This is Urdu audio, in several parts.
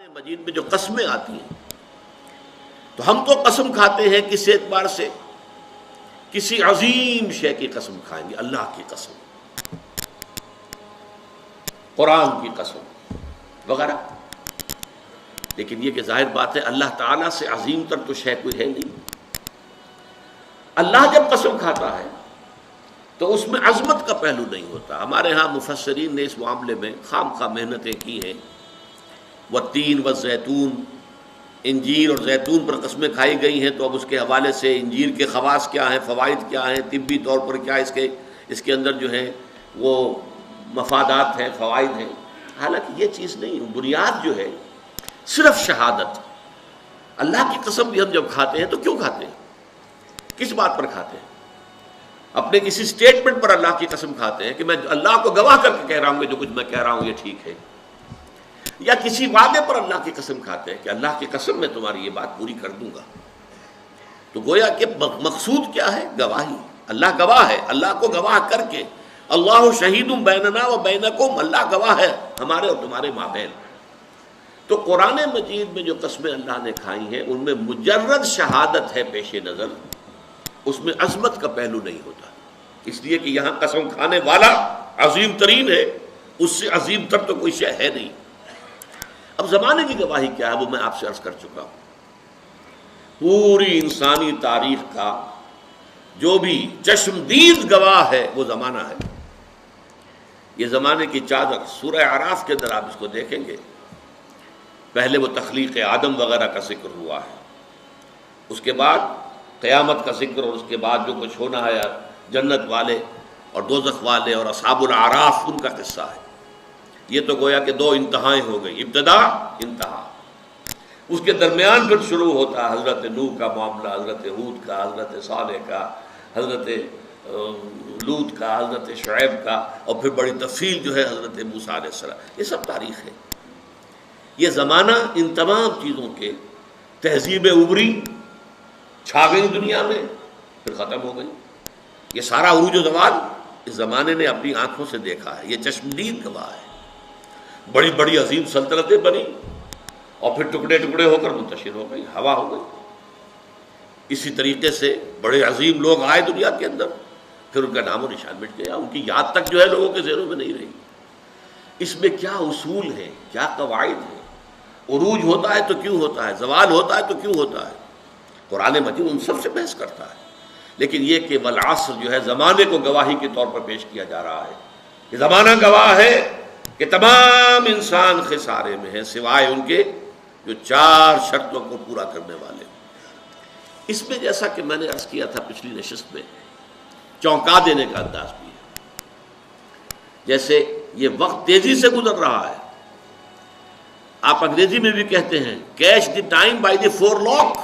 قرآن مجید میں جو قسمیں آتی ہیں تو ہم تو قسم کھاتے ہیں کس اعتبار سے؟ کسی عظیم شے کی قسم کھائیں گے، اللہ کی قسم، قرآن کی قسم وغیرہ. لیکن یہ کہ ظاہر بات ہے اللہ تعالیٰ سے عظیم تر تو شے کوئی ہے نہیں. اللہ جب قسم کھاتا ہے تو اس میں عظمت کا پہلو نہیں ہوتا. ہمارے ہاں مفسرین نے اس معاملے میں خام خواہ محنتیں کی ہیں. والتین والزیتون، انجیر اور زیتون پر قسمیں کھائی گئی ہیں، تو اب اس کے حوالے سے انجیر کے خواص کیا ہیں، فوائد کیا ہیں، طبی طور پر کیا اس کے اندر جو ہے وہ مفادات ہیں، فوائد ہیں. حالانکہ یہ چیز نہیں، بنیاد جو ہے صرف شہادت. اللہ کی قسم بھی ہم جب کھاتے ہیں تو کیوں کھاتے ہیں؟ کس بات پر کھاتے ہیں؟ اپنے کسی سٹیٹمنٹ پر اللہ کی قسم کھاتے ہیں کہ میں اللہ کو گواہ کر کے کہہ رہا ہوں کہ جو کچھ میں کہہ رہا ہوں یہ ٹھیک ہے، یا کسی وعدے پر اللہ کی قسم کھاتے ہیں کہ اللہ کی قسم میں تمہاری یہ بات پوری کر دوں گا. تو گویا کہ مقصود کیا ہے؟ گواہی. اللہ گواہ ہے، اللہ کو گواہ کر کے اللہ شہید بیننا و بینکم، اللہ گواہ ہے ہمارے اور تمہارے مابین. تو قرآن مجید میں جو قسمیں اللہ نے کھائی ہیں ان میں مجرد شہادت ہے پیش نظر، اس میں عظمت کا پہلو نہیں ہوتا. اس لیے کہ یہاں قسم کھانے والا عظیم ترین ہے، اس سے عظیم تر تو کوئی شے ہے نہیں. اب زمانے کی گواہی کیا ہے وہ میں آپ سے عرض کر چکا ہوں. پوری انسانی تاریخ کا جو بھی چشمدید گواہ ہے وہ زمانہ ہے. یہ زمانے کی چادر سورہ اعراف کے اندر آپ اس کو دیکھیں گے. پہلے وہ تخلیق آدم وغیرہ کا ذکر ہوا ہے، اس کے بعد قیامت کا ذکر، اور اس کے بعد جو کچھ ہونا ہے جنت والے اور دوزخ والے اور اصحاب الاعراف ان کا قصہ ہے. یہ تو گویا کہ دو انتہائیں ہو گئی، ابتدا انتہا. اس کے درمیان پھر شروع ہوتا ہے حضرت نوح کا معاملہ، حضرت ہود کا، حضرت صالح کا، حضرت لوط کا، حضرت شعیب کا، اور پھر بڑی تفصیل جو ہے حضرت موسیٰ علیہ السلام. یہ سب تاریخ ہے. یہ زمانہ ان تمام چیزوں کے تہذیب ابری چھا گئی دنیا میں، پھر ختم ہو گئی. یہ سارا عروج و زوال اس زمانے نے اپنی آنکھوں سے دیکھا ہے. یہ چشمدید گواہ ہے. بڑی بڑی عظیم سلطنتیں بنی اور پھر ٹکڑے ٹکڑے ہو کر منتشر ہو گئی، ہوا ہو گئی. اسی طریقے سے بڑے عظیم لوگ آئے دنیا کے اندر، پھر ان کا نام و نشان مٹ گیا، ان کی یاد تک جو ہے لوگوں کے ذہنوں میں نہیں رہی. اس میں کیا اصول ہیں، کیا قواعد ہیں؟ عروج ہوتا ہے تو کیوں ہوتا ہے، زوال ہوتا ہے تو کیوں ہوتا ہے؟ قرآن مجید ان سب سے بحث کرتا ہے. لیکن یہ کہ والعصر جو ہے زمانے کو گواہی کے طور پر پیش کیا جا رہا ہے کہ زمانہ گواہ ہے کہ تمام انسان خسارے میں ہیں سوائے ان کے جو 4 شرطوں کو پورا کرنے والے. اس میں جیسا کہ میں نے عرض کیا تھا پچھلی نشست میں، چونکا دینے کا انداز بھی ہے. جیسے یہ وقت تیزی سے گزر رہا ہے. آپ انگریزی میں بھی کہتے ہیں catch the time by the forelock,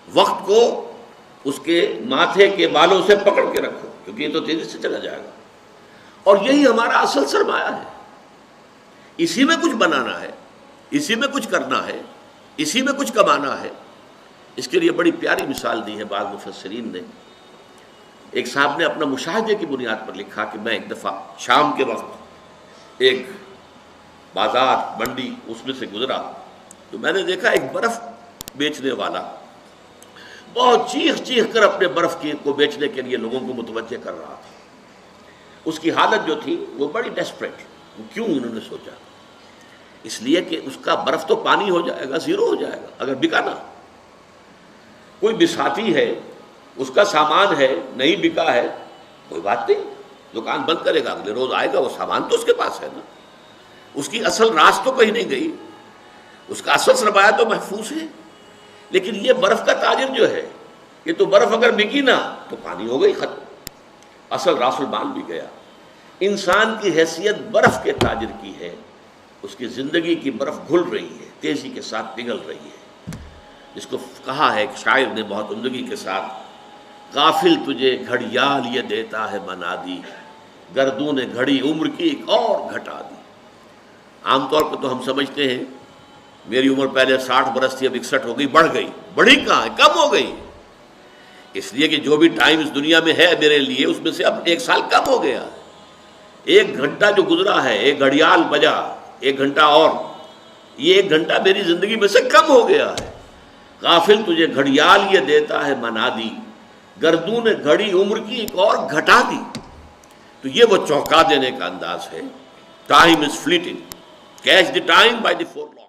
وقت کو اس کے ماتھے کے بالوں سے پکڑ کے رکھو کیونکہ یہ تو تیزی سے چلا جائے گا. اور یہی ہمارا اصل سرمایہ ہے. اسی میں کچھ بنانا ہے، اسی میں کچھ کرنا ہے، اسی میں کچھ کمانا ہے. اس کے لیے بڑی پیاری مثال دی ہے بعض مفسرین نے. ایک صاحب نے اپنا مشاہدے کی بنیاد پر لکھا کہ میں ایک دفعہ شام کے وقت ایک بازار منڈی اس میں سے گزرا تو میں نے دیکھا ایک برف بیچنے والا بہت چیخ چیخ کر اپنے برف کو بیچنے کے لیے لوگوں کو متوجہ کر رہا تھا. اس کی حالت جو تھی وہ بڑی ڈیسپریٹ. کیوں انہوں نے سوچا؟ اس لیے کہ اس کا برف تو پانی ہو جائے گا، زیرو ہو جائے گا اگر بکا نہ. کوئی بساتی ہے، اس کا سامان ہے، نہیں بکا ہے، کوئی بات نہیں، دکان بند کرے گا، اگلے روز آئے گا، وہ سامان تو اس کے پاس ہے نا. اس کی اصل راس تو کہیں نہیں گئی، اس کا اصل سرمایہ تو محفوظ ہے. لیکن یہ برف کا تاجر جو ہے، یہ تو برف اگر بکی نہ تو پانی ہو گئی، ختم، اصل راس المال بھی گیا. انسان کی حیثیت برف کے تاجر کی ہے. اس کی زندگی کی برف گھل رہی ہے، تیزی کے ساتھ پگھل رہی ہے. جس کو کہا ہے ایک شاعر نے بہت عمدگی کے ساتھ، غافل تجھے گھڑیال یہ دیتا ہے بنا دی، گردوں نے گھڑی عمر کی ایک اور گھٹا دی. عام طور پر تو ہم سمجھتے ہیں میری عمر پہلے 60 برس تھی، اب 61 ہو گئی، بڑھ گئی. بڑھی کہاں ہے، کم ہو گئی. اس لیے کہ جو بھی ٹائم اس دنیا میں ہے میرے لیے اس میں سے اب 1 سال کم ہو گیا. 1 گھنٹہ جو گزرا ہے، 1 گھڑیال بجا، 1 گھنٹہ اور یہ 1 گھنٹہ میری زندگی میں سے کم ہو گیا ہے. غافل تجھے گھڑیال یہ دیتا ہے منادی، گردون گھڑی عمر کی ایک اور گھٹا دی. تو یہ وہ چونکا دینے کا انداز ہے. Time is fleeting, catch the time by the four law.